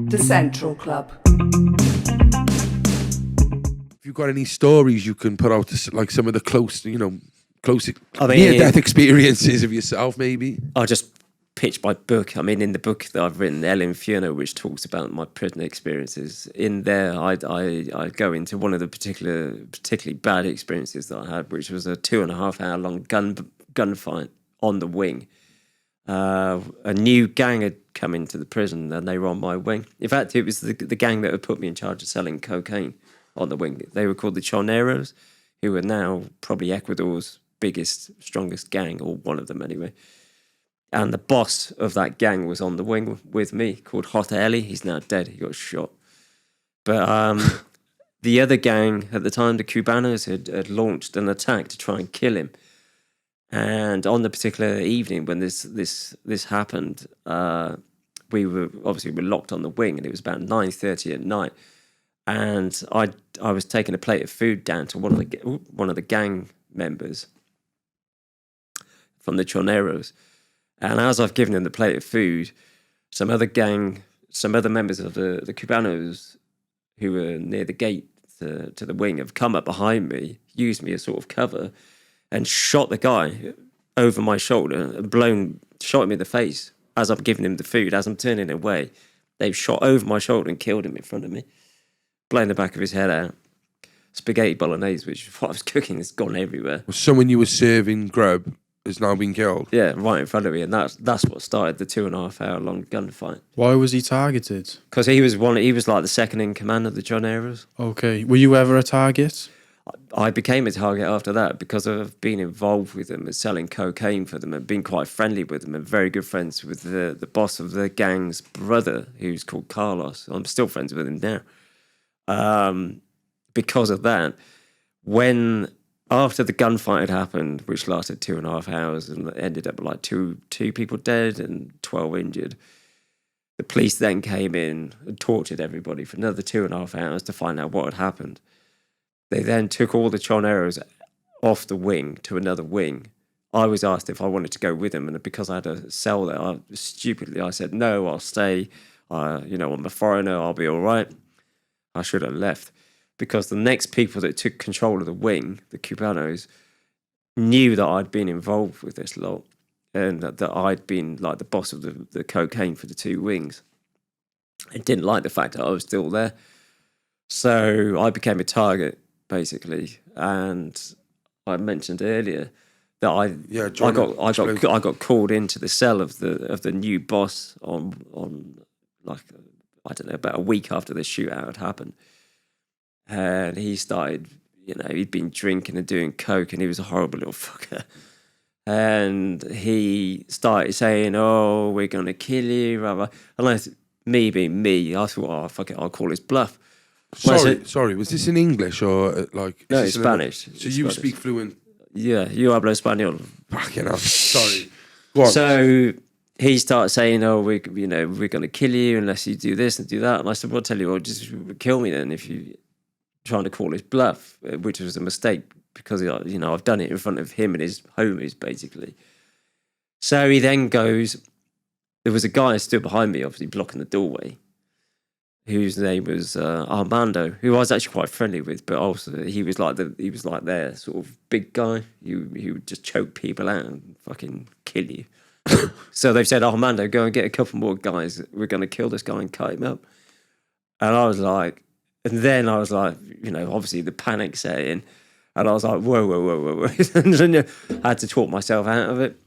The Central Club. If you've got any stories you can put out, like some of the close I mean, near-death experiences of yourself, maybe. I'll just pitch my book. I mean, in the book that I've written, El Infierno, which talks about my prison experiences, in there I go into one of the particularly bad experiences that I had, which was a 2.5 hour long gunfight on the wing. A new gang had come into the prison and they were on my wing. In fact, it was the gang that had put me in charge of selling cocaine on the wing. They were called the Choneros, who are now probably Ecuador's biggest, strongest gang, or one of them anyway. And the boss of that gang was on the wing with me, called Hot Ellie. He's now dead. He got shot. But the other gang at the time, the Cubanos, had launched an attack to try and kill him. And on the particular evening when this happened, we were locked on the wing, and it was about 9:30 at night. And I was taking a plate of food down to one of the gang members from the Choneros. And as I've given him the plate of food, some other members of the Cubanos who were near the gate to the wing have come up behind me, used me as sort of cover, and shot the guy over my shoulder and shot him in the face as I'm giving him the food. As I'm turning away, they've shot over my shoulder and killed him in front of me, blown the back of his head out. Spaghetti bolognese, which is what I was cooking, has gone everywhere. Well, someone you were serving grub has now been killed. Yeah, right in front of me, and that's what started the 2.5 hour long gunfight. Why was he targeted? Because he was like the second in command of the Choneros. Okay, were you ever a target? I became a target after that because of being involved with them and selling cocaine for them and being quite friendly with them and very good friends with the boss of the gang's brother, who's called Carlos. I'm still friends with him now. Because of that, after the gunfight had happened, which lasted 2.5 hours and ended up like two people dead and 12 injured, the police then came in and tortured everybody for another 2.5 hours to find out what had happened. They then took all the Choneros off the wing to another wing. I was asked if I wanted to go with them, and because I had a cell there, I said, no, I'll stay. I'm a foreigner, I'll be all right. I should have left. Because the next people that took control of the wing, the Cubanos, knew that I'd been involved with this lot and that I'd been like the boss of the cocaine for the two wings. They didn't like the fact that I was still there. So I became a target, basically. And I mentioned earlier that I got called into the cell of the new boss on like, I don't know, about a week after the shootout had happened. And he started, he'd been drinking and doing coke, and he was a horrible little fucker. And he started saying, "Oh, we're going to kill you," blah, blah. And me being me, I thought, "Oh, fuck it, I'll call his bluff." Sorry, was this in English or like... No, it's Spanish. So you speak fluent... Yeah, yo hablo español. Fucking hell, sorry. Go on. So he started saying, "Oh, we're going to kill you unless you do this and do that." And I said, "Well, I'll tell you what, just kill me then if you..." Trying to call his bluff, which was a mistake because I've done it in front of him and his homies basically. So he then goes. There was a guy stood behind me, obviously blocking the doorway, whose name was Armando, who I was actually quite friendly with, but also he was like their sort of big guy. He would just choke people out and fucking kill you. So they've said, "Armando, go and get a couple more guys. We're going to kill this guy and cut him up." And I was like. And then I was like, obviously the panic set in. And I was like, whoa. And then I had to talk myself out of it.